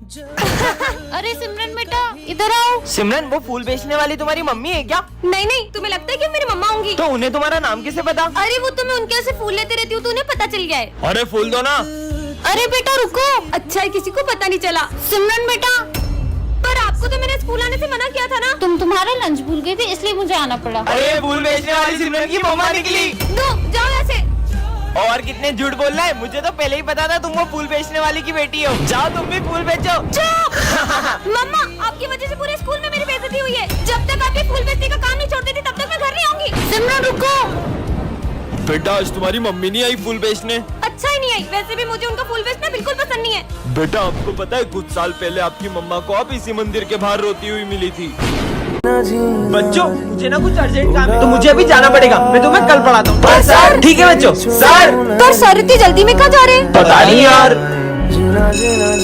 अरे सिमरन बेटा इधर आओ। सिमरन, वो फूल बेचने वाली तुम्हारी मम्मी है क्या? नहीं नहीं, तुम्हें लगता है कि मेरी मम्मा होंगी? तो उन्हें तुम्हारा नाम कैसे पता? अरे वो तो मैं उनके से फूल लेते रहती हूँ तो उन्हें पता चल गया है। अरे फूल दो ना। अरे बेटा रुको, अच्छा है किसी को पता नहीं चला। सिमरन बेटा, पर आपको तो मैंने स्कूल आने से मना किया था ना। तुम तुम्हारा लंच भूल गए थे इसलिए मुझे आना पड़ा। अरे फूल बेचने वाली सिमरन की मम्मा निकली। नो, जाओ यहाँ से। और कितने झूठ बोल रहा है, मुझे तो पहले ही पता था तुम वो फूल बेचने वाली की बेटी हो। जाओ तुम भी फूल बेचो। मम्मा, आपकी वजह से पूरे स्कूल में मेरी बेइज्जती हुई है। जब तक आप ये फूल बेचने का काम नहीं छोड़ देती तब तक मैं घर नहीं आऊंगी। सिमरन रुको। बेटा, आज तुम्हारी मम्मी नहीं आई फूल बेचने? अच्छा ही नहीं आई, वैसे भी मुझे उनका फूल बेचना बिल्कुल पसंद नहीं है। बेटा, आपको पता है कुछ साल पहले आपकी मम्मा को आप इसी मंदिर के बाहर रोती हुई मिली थी। बच्चों, मुझे ना कुछ अर्जेंट काम है तो मुझे अभी जाना पड़ेगा। मैं तुम्हें कल पढ़ाता हूँ। सर ठीक है बच्चों। सर पर सर इतनी जल्दी में कहाँ जा रहे हैं? पता नहीं यार,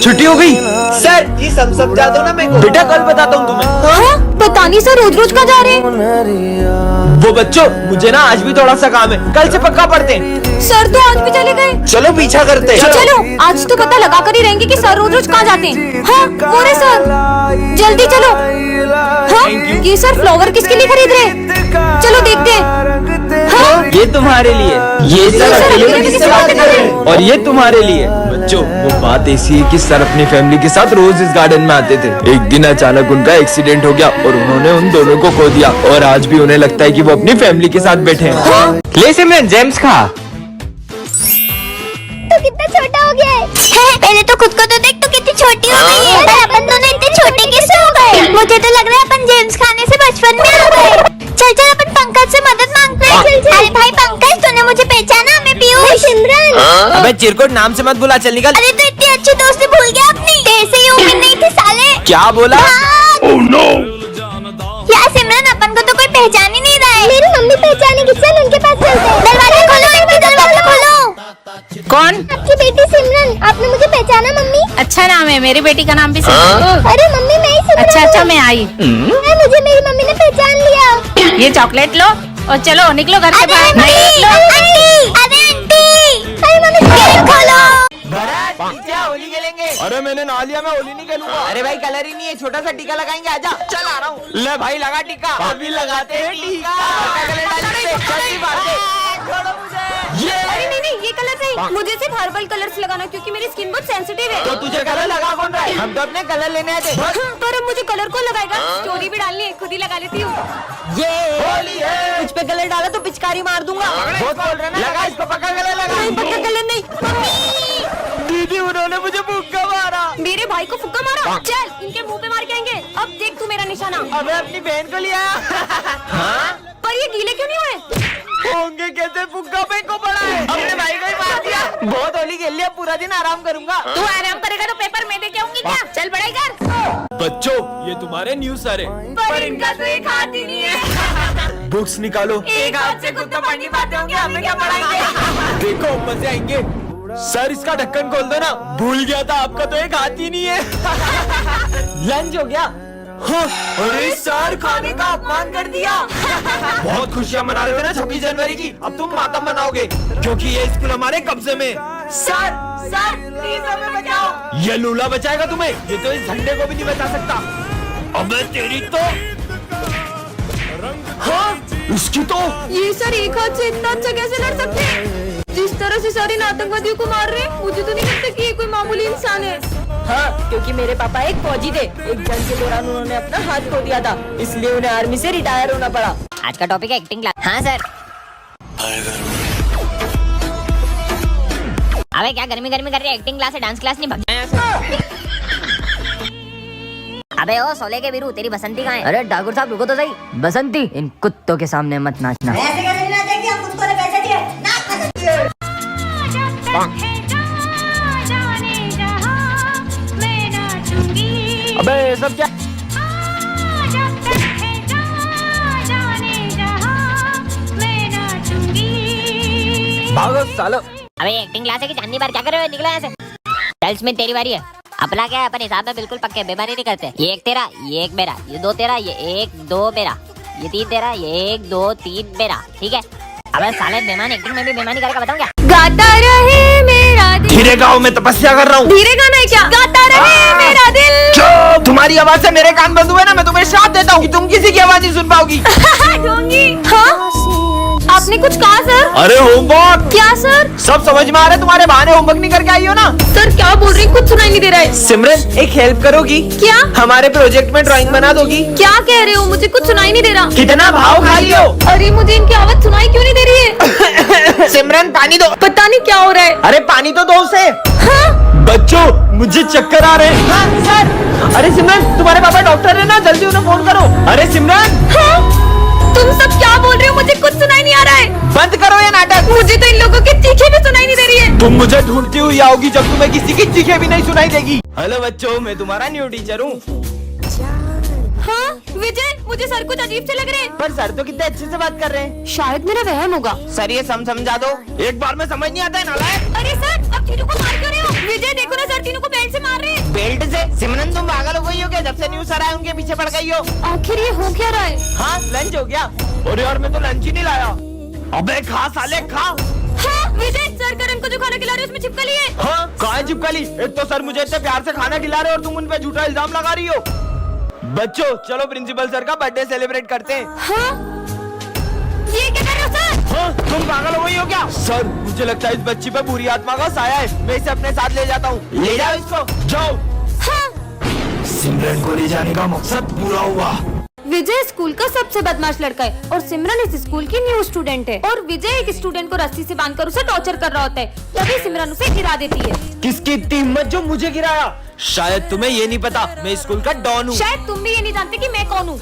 छुट्टी हो गई। सर ये सब समझा दो ना मेरे को। बेटा कल बताता हूँ तुम्हें। हाँ? पता नहीं सर रोज रोज कहाँ जा रहे हैं? वो बच्चों, मुझे ना आज भी थोड़ा सा काम है, कल से पक्का पढ़ते हैं। सर तो आज भी चले गए। चलो पीछा करते हैं। चलो आज तो पता लगा कर ही रहेंगे कि सर रोज रोज कहाँ जाते हैं। हाँ वो रहे सर, जल्दी चलो। हाँ ये सर फ्लावर किसके लिए खरीद रहे हैं? चलो देखते हैं। हाँ ये तुम्हारे लिए, ये सर अकेले में किससे बातें कर रहे हैं? और ये तुम्हारे लिए। बच्चों, वो बात ऐसी है कि सर अपनी फैमिली के साथ रोज इस गार्डन में आते थे। एक दिन अचानक उनका एक्सीडेंट हो गया और उन्होंने उन दोनों को खो दिया। और आज भी उन्हें लगता है कि वो अपनी फैमिली के साथ बैठे हैं। हाँ? ले सिमरन, जेम्स खा। तो कितना छोटा हो गया है। पहले तो खुद को तो देख, तो कितनी छोटी हो गई है। पर अपन दोनों इतने छोटे कैसे हो गए? मुझे तो लग रहा है अपन जेम्स खाने से बचपन में आ गए। चल चल अपन पंकज से मदद मांगते हैं। अरे भाई पंकज, तूने मुझे पहचाना? मैं पीयूष। सिमरन। अबे चिरकुट, नाम से मत बुला, चल निकल। अरे तो इतनी अच्छी दोस्ती भूल गया अपनी। ऐसे ही उम्मीद नहीं थी साले। क्या बोला? Oh no. यार सिमरन, अपन को तो कोई पहचान ही नहीं रहा है। मेरी मम्मी पहचानेगी, चल उनके पास चलते हैं। दरवाजा खोलो आंटी, दरवाजा खोलो। कौन? आपकी बेटी सिमरन। आपने मुझे पहचाना मम्मी? अच्छा नाम है, मेरी बेटी का नाम भी सिमरन। अरे मम्मी मैं ही सिमरन। अच्छा अच्छा मैं आई। मुझे मेरी मम्मी ने पहचान लिया। ये चॉकलेट लो और चलो निकलो घर से बाहर। अरे मम्मी गेट खोलो। होली खेलेंगे। अरे मैंने नहा लिया, मैं होली नहीं खेलूंगा। अरे भाई कलर ही नहीं है, छोटा सा टीका लगाएंगे, आजा। चल आ रहा हूँ। ले भाई लगा टीका। अभी लगाते हैं टीका। अरे नहीं नहीं, ये कलर नहीं, मुझे सिर्फ हर्बल कलर्स लगाना क्योंकि मेरी स्किन बहुत सेंसिटिव है। तो तुझे कलर लगा कौन रहा है? हम तो अपने कलर लेने आए थे। पर अब मुझे कलर कौन लगाएगा? स्टोरी भी डालनी है, खुद ही लगा लेती हूँ। ये होली है, कुछ पे कलर डाला तो पिचकारी मार दूंगा। बहुत बोल रहा है ना, लगा इसको, पक्का कलर लगा। नहीं पक्का कलर नहीं। दीदी उन्होंने मुझे फुक्का मारा। मेरे भाई को फुक्का मारा? चल इनके मुंह पे मार के आएंगे। अब देख तू मेरा निशाना। अबे अपनी बहन को लिया। हाँ? पर ये गीले क्यों नहीं हुए? होंगे कैसे, फुक्का पे को पड़ा है। अपने भाई को ही मार दिया। बहुत होली खेल लिया, पूरा दिन आराम करूंगा। तू आराम करेगा तो पेपर मैं दे के आऊंगी क्या? चल पढ़ाई कर। बच्चों, ये तुम्हारे न्यूज़ सर है। पर इनका तो एक हाथ ही नहीं है। बुक्स निकालो। एक हाथ से खुद तो पढ़ नहीं पाते होंगे, हमें क्या पढ़ाएंगे? देखो मजे आएंगे। सर इसका ढक्कन खोल दो ना। भूल गया था, आपका तो एक हाथ ही नहीं है। लंच हो गया? हाँ। अरे सर, खाने का अपमान कर दिया। बहुत खुशियाँ मना रहे थे ना 26 जनवरी की, अब तुम मातम मनाओगे क्योंकि ये स्कूल हमारे कब्जे में। सर सर प्लीज हमें बचाओ। ये लूला बचाएगा तुम्हें, ये तो इस झंडे को भी नहीं बचा सकता। अबे तेरी तो। हाँ उसकी तो। ये सर एक हाथ से इतना अच्छा कैसे लड़ सकते हैं? जिस तरह से सारे आतंकवादियों को मार रहे हैं, मुझे तो नहीं लगता कि ये कोई मामूली इंसान है। हाँ, क्योंकि मेरे पापा एक फौजी थे। एक जंग के दौरान उन्होंने अपना हाथ खो दिया था, इसलिए उन्हें आर्मी से रिटायर होना पड़ा। आज का टॉपिक है एक्टिंग क्लास। हाँ सर। अबे क्या गर्मी गर्मी कर रही है? एक्टिंग क्लास है, डांस क्लास नहीं। भाग अबे ओ सोले के वीरू, तेरी बसंती कहाँ है? अरे ठाकुर साहब रुको तो सही। बसंती, इन कुत्तों के सामने मत नाचना। ऐसे कैसे नाचेंगे, हम कुत्तों ने पैसे दिए। अबे ये सब क्या? भागो सालो। अबे एक्टिंग क्लास है कि चांदनी बार, क्या कर रहे हो? निकलो यहाँ से। चल स्मिथ तेरी बारी है। अपना क्या है, अपन हिसाब में बिल्कुल पक्के, बेईमानी नहीं करते। ये एक तेरा, ये एक मेरा, ये दो तेरा, ये एक दो मेरा, ये तीन तेरा, ये एक दो तीन मेरा, ठीक है? अबे साले बेईमान एक्टिंग में भी बेईमानी करेगा, बताऊं क्या? गाता रहे मेरा दिल। धीरे गाओ, मैं तपस्या कर रहा हूँ। धीरे गाना है क्या? गाता रहे मेरा दिल। तुम्हारी आवाज से मेरे कान बंद हुए ना, मैं तुम्हें श्राप देता हूँ कि तुम किसी की आवाज नहीं सुन पाओगी। ढोंगी। हाँ आपने कुछ कहा सर? अरे होमवर्क। क्या सर? सब समझ में आ रहा है, तुम्हारे बहाने होमवर्क नहीं करके आई हो ना। सर क्या बोल रही, कुछ सुनाई नहीं दे रहा है। सिमरन एक हेल्प करोगी? क्या? हमारे प्रोजेक्ट में ड्राइंग बना दोगी? क्या कह रहे हो, मुझे कुछ सुनाई नहीं दे रहा। कितना भाव खाई हो? अरे मुझे इनकी आवाज सुनाई क्यों नहीं दे रही है? सिमरन पानी दो। पता नहीं क्या हो रहा है। अरे पानी तो दो उसे। हाँ? बच्चों मुझे चक्कर आ रहे हैं। हाँ सर। अरे सिमरन तुम्हारे पापा डॉक्टर है ना, जल्दी उन्हें फोन करो। अरे सिमरन। हाँ? तुम सब क्या बोल रहे हो, मुझे कुछ सुनाई नहीं आ रहा है। बंद करो ये नाटक। मुझे तो इन लोगों की चीखें भी सुनाई नहीं दे रही है। तुम मुझे ढूंढती हुई आओगी जब तुम्हें किसी की चीखें भी नहीं सुनाई देगी। हेलो बच्चों, मैं तुम्हारा न्यू टीचर हूँ। हाँ विजय, मुझे सर कुछ अजीब से लग रहे हैं। पर सर तो कितने अच्छे से बात कर रहे हैं। शायद मेरा वहम होगा। सर ये समझा दो, एक बार में समझ नहीं आता है नालायक। अरे सर अब तीनों को मार क्यों रहे हो? विजय देखो ना, सर तीनों को बेल्ट से मार रहे हैं। बेल्ट से? सिमरन तुम पागल हो गई हो क्या? जब से न्यू सर आए उनके पीछे पड़ गई हो। आखिर ये हो क्या रहा है? हाँ लंच हो गया। अरे यार मैं तो लंच ही नहीं लाया। अबे खा साले खा। हाँ विजय, सर करण को जो खाना खिला रहे हो उसमें छिपकली है। हाँ कहाँ है छिपकली? एक तो सर मुझे इतने प्यार से खाना खिला रहे हो और तुम उन पे झूठा इल्जाम लगा रही हो। बच्चों चलो प्रिंसिपल सर का बर्थडे सेलिब्रेट करते हैं। हाँ? ये क्या कर रहे हो सर? हाँ तुम पागल हो गई हो क्या? सर मुझे लगता है इस बच्ची पे बुरी आत्मा का साया है, मैं इसे अपने साथ ले जाता हूँ। ले जाओ इसको, जाओ। हाँ? सिमरन को ले जाने का मकसद पूरा हुआ। विजय स्कूल का सबसे बदमाश लड़का है और सिमरन इस स्कूल की न्यू स्टूडेंट है। और विजय एक स्टूडेंट को रस्सी से बांधकर उसे टॉर्चर कर रहा होता है, तभी सिमरन उसे गिरा देती है। किसकी इतनी हिम्मत जो मुझे गिराया? शायद तुम्हें ये नहीं पता मैं स्कूल का डॉन हूँ। शायद तुम भी ये नहीं जानते कि मैं कौन हूँ।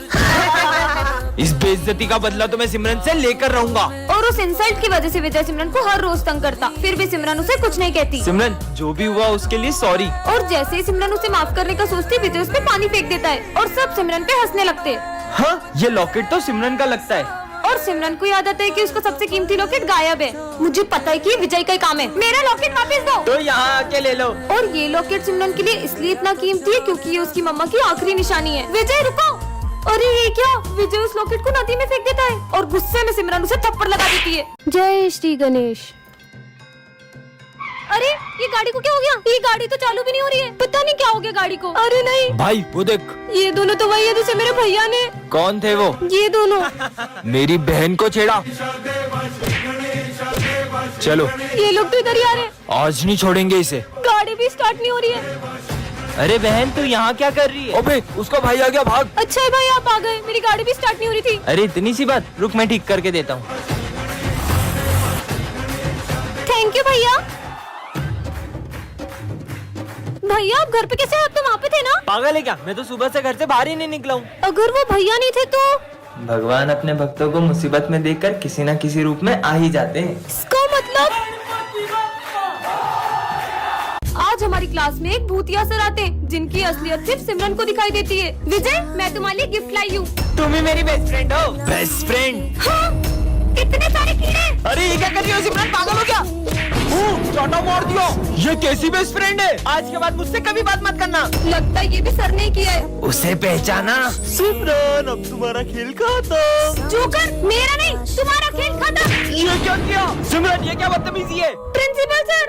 इस बेइज्जती का बदला तो मैं सिमरन से लेकर रहूंगा। और उस इंसल्ट की वजह से विजय सिमरन को हर रोज तंग करता, फिर भी सिमरन उसे कुछ नहीं कहती। सिमरन जो भी हुआ उसके लिए सॉरी। और जैसे ही सिमरन उसे माफ करने का सोचती, विजय उस पे पानी फेंक देता है और सब सिमरन पे हंसने लगते हैं। हाँ ये लॉकेट तो सिमरन का लगता है। और सिमरन को याद आता है कि उसका सबसे कीमती लॉकेट गायब है। मुझे पता है कि विजय का ही काम है, मेरा लॉकेट वापस दो। तो यहाँ आके ले लो। और ये लॉकेट सिमरन के लिए इसलिए इतना कीमती है क्योंकि ये उसकी मम्मा की आखिरी निशानी है। विजय रुको। अरे ये क्या? विजय उस लॉकेट को नदी में फेंक देता है और गुस्से में सिमरन उसे थप्पड़ लगा देती है। जय श्री गणेश। अरे ये गाड़ी को क्या हो गया? ये गाड़ी तो चालू भी नहीं हो रही है, पता नहीं क्या हो गया गाड़ी को। अरे नहीं भाई वो देख, ये दोनों तो वही है जिसे मेरे भैया ने। कौन थे वो? ये दोनों। मेरी बहन को छेड़ा। चलो ये लोग तो इधर ही आ रहे हैं। आज नहीं छोड़ेंगे इसे। गाड़ी भी स्टार्ट नहीं हो रही है। अरे बहन तू यहाँ क्या कर रही है? अबे उसका भाई आ गया, भाग। अच्छा है भाई आप आ गए, मेरी गाड़ी भी स्टार्ट नहीं हो रही थी। अरे इतनी सी बात, रुक मैं ठीक करके देता हूँ। थैंक यू भैया। भैया आप घर पे कैसे? आप तो वहाँ पे थे ना। पागल है क्या? मैं तो सुबह से घर से बाहर ही नहीं निकला हूँ। अगर वो भैया नहीं थे तो? भगवान अपने भक्तों को मुसीबत में देखकर किसी न किसी रूप में आ ही जाते हैं। इसका मतलब आज हमारी क्लास में एक भूतिया सर आते हैं जिनकी असलियत सिर्फ सिमरन को दिखाई देती है। विजय मैं तुम्हारे लिए गिफ्ट लाई हूँ। तुम ही मेरी बेस्ट फ्रेंड हो। Best friend? हाँ? इतने सारे कीड़े। अरे ये क्या कर रही हो सिमरन, पागल हो क्या? चाटा मार दिया। ये कैसी बेस्ट फ्रेंड है? आज के बाद मुझसे कभी बात मत करना। लगता है ये भी सर ने किया है। उसे पहचाना? सिमरन अब तुम्हारा खेल खत्म। जोकर मेरा नहीं, तुम्हारा खेल खत्म। ये क्या किया? सिमरन ये क्या बदतमीजी है? प्रिंसिपल सर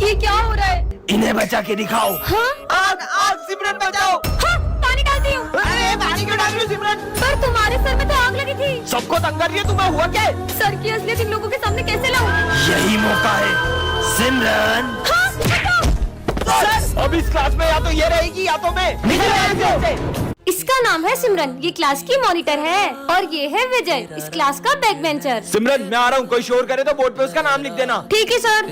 ये क्या हो रहा है? इन्हें बचा के दिखाओ। हाँ? आग आग सिमरन बचाओ। हाँ पानी डालती हूँ। अरे पानी क्यों डाल रही हो सिमरन? पर तुम्हारे सर में तो आग लगी थी। सबको तंग कर रही है, तुम्हें हुआ क्या? सर की असलियत इन लोगों के सामने कैसे लाऊं? यही मौका है सिमरन। हाँ सर अब इस क्लास में या तो ये रहेगी या तो मैं। निकल यहाँ से। इसका नाम है सिमरन, ये क्लास की मॉनिटर है। और ये है विजय, इस क्लास का बैक बेंचर। सिमरन मैं आ रहा हूँ, कोई शोर करे तो बोर्ड पे उसका नाम लिख देना। ठीक है सर।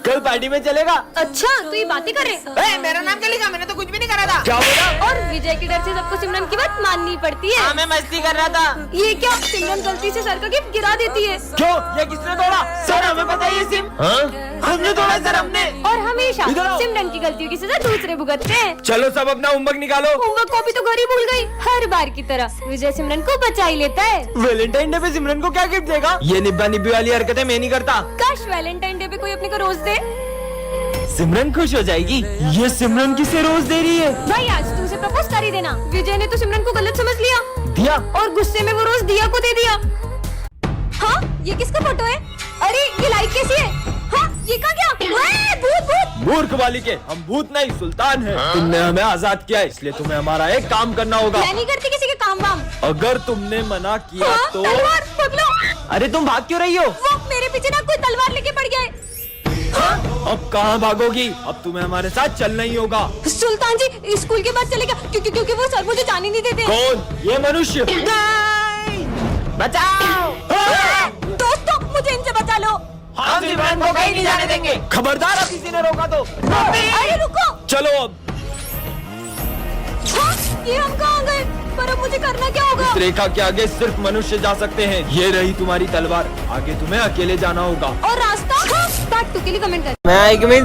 कल पार्टी में चलेगा? अच्छा तो ये बातें कर रहे। मेरा नाम क्या लिखा? मैंने तो कुछ भी नहीं करा था। क्या बोला? और विजय के डर से सबको सिमरन की बात माननी पड़ती है। मैं मस्ती कर रहा था। ये क्या? सिमरन गलती से सर का गिफ्ट गिरा देती है। क्यों? ये किसने तोड़ा? सर हमें पता है ये सिम। हमने तोड़ा सर, हमने। और हमेशा इधर आओ। सिमरन की गलतियों की सजा दूसरे भुगतते हैं। चलो सब अपना होमवर्क निकालो। होमवर्क कॉपी तो घर ही भूल गई। हर बार की तरह विजय सिमरन को बचा ही लेता है। वैलेंटाइन डे पे सिमरन को क्या गिफ्ट देगा? ये निब्बा निब्बी वाली हरकतें मैं नहीं करता। काश वैलेंटाइन डे पे कोई अपने को रोज दे। सिमरन खुश हो जाएगी। ये सिमरन किसे रोज दे रही है? भाई आज तू उसे प्रपोज कर ही देना। विजय ने तो सिमरन को गलत समझ लिया दिया। और गुस्से में वो रोज दिया को दे दिया। हाँ ये किसका फोटो है? अरे ये लाइट कैसी है? हाँ ये कहाँ गया? ओए, भूत भूत। मूर्ख बालिके, हम भूत नहीं सुल्तान हैं। तुमने हमें आजाद किया है, इसलिए तुम्हें हमारा एक काम करना होगा। मैं नहीं करती किसी के काम वाम। अगर तुमने मना किया हाँ, तो तलवार पकड़ो। अरे तुम भाग क्यों रही हो? वो मेरे पीछे ना कोई तलवार लेके पड़ गया है। अब कहाँ भागोगी? अब तुम्हें हमारे साथ चलना ही होगा। सुल्तान जी स्कूल के बाद चलेगा क्योंकि वो सर मुझे जाने नहीं देते। कौन? ये मनुष्य। बचाओ! दोस्तों मुझे इनसे बचा लो। हम सिमरन को कहीं नहीं जाने देंगे। खबरदार, अब किसी ने रोका तो। अरे रुको। चलो अब। हाँ, ये हम कहाँ गए? पर अब मुझे करना क्या होगा? इस रेखा के आगे सिर्फ मनुष्य जा सकते हैं। ये रही तुम्हारी तलवार, आगे तुम्हें अकेले जाना होगा। और रास्ता? बैक टू के लिए कमेंट कर। मैं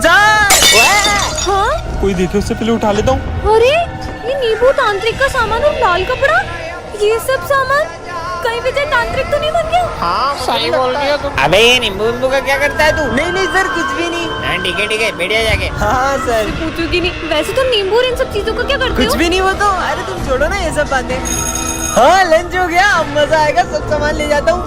हाँ? कोई देखे उससे पहले उठा लेता हूँ। अरे ये नींबू तांत्रिक का सामान और लाल कपड़ा, ये सब सामान कहीं विजय तांत्रिक तो नहीं बन गया? सही बोल रही हो तुम। अबे ये नींबू का क्या करता है तू? नहीं सर, कुछ भी नहीं। हाँ ठीक है बैठिए जाके। हाँ सर, पूछूंगी नहीं। वैसे तुम नींबू और इन सब चीजों का क्या करते कुछ हो? भी नहीं वो तो। अरे तुम छोड़ो ना ये सब बातें। हाँ लंच हो गया, अब मजा आएगा, सब सामान ले जाता हूँ।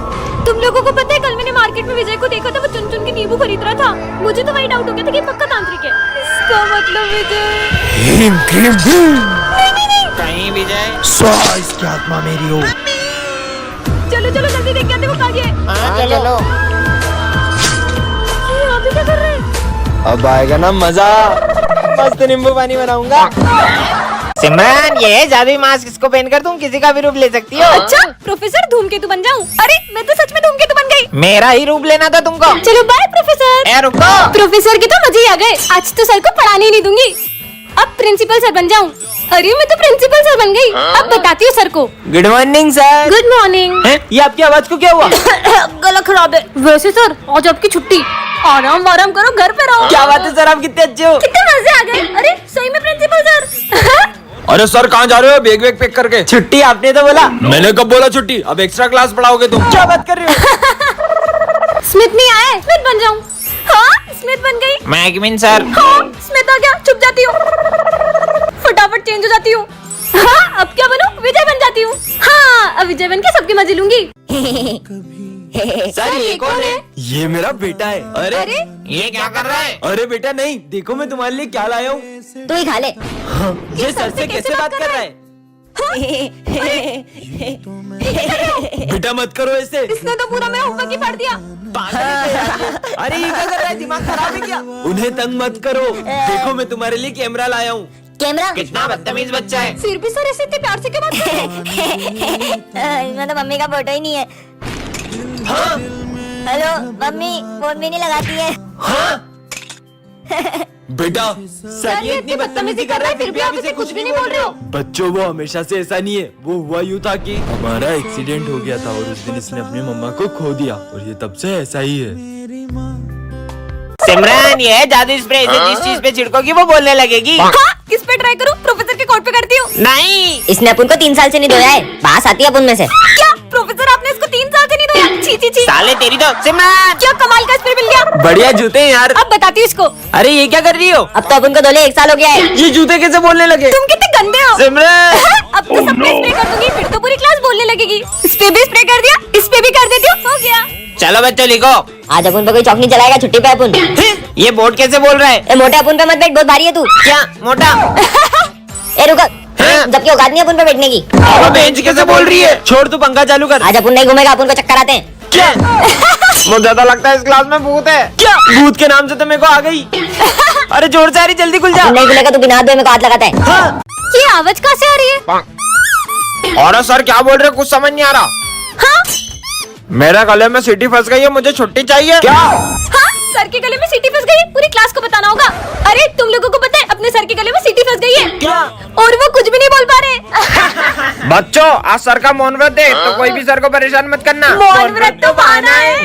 तुम लोगों को पता है कल मैंने मार्केट में विजय को देखा था, वो चुन चुन के नींबू खरीद रहा था। मुझे तो वही डाउट हो गया था कि पक्का तांत्रिक है। इसका मतलब विजय। नहीं। कहीं भी जाए। इसकी आत्मा मेरी हो। चलो जल्दी देख के आते, वो कहाँ गया है? हाँ चलो। ये यहाँ पे क्या कर रहे हैं? अब आएगा ना मजा, मस्त नींबू पानी बनाऊंगा। सिमरन, ये जादुई मास्क इसको पहनकर तुम किसी का भी रूप ले सकती हो। अच्छा प्रोफेसर धूमकेतु बन जाऊं? अरे मैं तो सच में धूमकेतु बन गई। मेरा ही रूप लेना था तुमको। चलो बाय प्रोफेसर। ए रुको। प्रोफेसर के तो मजे ही आ गए। आज तो सर को पढ़ाने ही नहीं दूंगी। अब प्रिंसिपल सर बन जाऊं। अरे मैं तो प्रिंसिपल सर बन गई। अब बताती हूँ सर को। Good morning sir. Good morning. ये आपकी आवाज को क्या हुआ? गला खराब है। वैसे सर आज आपकी छुट्टी, आराम करो, घर पे रहो। क्या बात है सर, आप कितने अच्छे हो। कितने मजे आ गए। अरे सही में प्रिंसिपल सर। अरे सर कहाँ जा रहे हो? बैग पैक करके। छुट्टी आपने तो बोला। मैंने कब बोला छुट्टी? अब एक्स्ट्रा क्लास पढ़ाओगे तुम। क्या बात कर रहे हो? स्मिथ नहीं आए, स्मिथ बन जाऊं। हाँ स्मिथ बन गई। मैगमिन सर। हाँ स्मिथ आ गया, चुप जाती हूँ, फटाफट चेंज हो जाती हूँ। हाँ अब क्या बनूं? विजय बन जाती हूँ। हाँ अब विजय बन के सबके मजे लूंगी। सर ये कौन है? ये मेरा बेटा है। अरे ये क्या कर रहा है? अरे बेटा नहीं, देखो मैं तुम्हारे लिए क्या लाया हूँ। तू ही खा ले। ये सर से कैसे बात कर रहा है? बेटा मत करो ऐसे। इसने तो पूरा मेरा होमवर्क ही पढ़ दिया। अरे ये क्या कर रहा है? दिमाग खराब है क्या? उन्हें तंग मत करो, देखो मैं तुम्हारे लिए कैमरा लाया हूँ। कैमरा? कितना बदतमीज बच्चा है। फिर भी सर ऐसे इतने प्यार से क्यों बात कर रहे हो? इसमें तो मम्मी का फोटो ही नहीं है। हेलो मम्मी, फोन भी नहीं लगाती है। बेटा सर ये इतनी बदतमीजी कर रहा है, फिर भी आप इसे कुछ नहीं बोल रहे हो। बच्चों वो हमेशा से ऐसा नहीं है। वो हुआ यूँ था कि हमारा एक्सीडेंट हो गया था और उस दिन इसने अपनी मम्मा को खो दिया और ये तब से ऐसा ही है। सिमरन, ये जादू स्प्रे से जिस चीज पे छिड़कोगी वो बोलने लगेगी। हाँ किस पे ट्राई करूँ? प्रोफेसर के कोट पे करती हूँ। नहीं, इसने अपन को 3 साल से नहीं धोया है, बास आती है अपन में से। क्या प्रोफेसर आपने इसको 3 साल से नहीं धोया? छी। साले तेरी तो। सिमरन, क्या कमाल का स्प्रे मिल गया। बढ़िया जूते हैं यार। अब बताती हूँ इसको। अरे ये क्या कर रही हो? अब तो अपन को धोले 1 साल हो गया है। ये जूते कैसे बोलने लगे? तुम कितने गंदे हो। सिमरन अब तो सब पे स्प्रे कर दूंगी, फिर तो पूरी क्लास बोलने लगेगी। इस पे भी स्प्रे कर दिया, इस पे भी कर देती हूँ, हो गया। चलो बच्चों लिखो। आज अपन पे कोई चौक नहीं चलाएगा, छुट्टी पे अपन। ये बोर्ड कैसे बोल रहा है? ए मोटे अपन पे मत बैठ, बहुत भारी है तू। क्या मोटा? ए रुको, जबकि औकात नहीं है अपन पे बैठने की। वो बेंच कैसे बोल रही है? छोड़, तू पंखा चालू कर। आज अपन नहीं घूमेगा, अपन को चक्कर आते हैं। क्या? मुझे ज्यादा लगता है इस क्लास में भूत है। क्या भूत के नाम से तो मेरे को आ गई। अरे जोर से आ रही, जल्दी खुल जा। अपन नहीं खुलेगा तो बिना हाथ धोए मेरे को हाथ लगाता है। हाँ। ये आवाज कहाँ से आ रही है? और सर क्या बोल रहे, कुछ समझ नहीं आ रहा। हाँ मेरे गले में सीटी फंस गई है, मुझे छुट्टी चाहिए। क्या? हाँ सर के गले में सीटी फंस गई है, पूरी क्लास को बताना होगा। अरे तुम लोगों को पता है अपने सर के गले में सीटी फंस गई है। क्या? और वो कुछ भी नहीं बोल पा रहे। बच्चों आज सर का मौन व्रत है, तो कोई भी सर को परेशान मत करना। मौन व्रत तो बहाना है।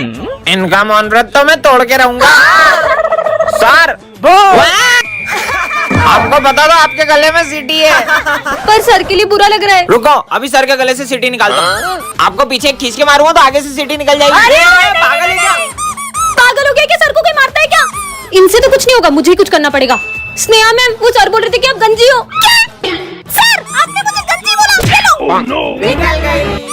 इनका मौन व्रत तो मैं तोड़ के रहूंगा। सर आपको बता दो आपके गले में सीटी है। पर सर के लिए बुरा लग रहा है। रुको, अभी सर के गले से सीटी निकालता हूँ। आपको पीछे खींच के मारूंगा तो आगे से सीटी निकल जाएगी। अरे पागल है क्या? पागल हो गया क्या? सर को कोई मारता है क्या? इनसे तो कुछ नहीं होगा, मुझे ही कुछ करना पड़ेगा। स्नेहा मैम, वो सर बोल रहे थे कि आप गंजी हो। क्या? सर आपने मुझे गंजी बोला। निकल गई।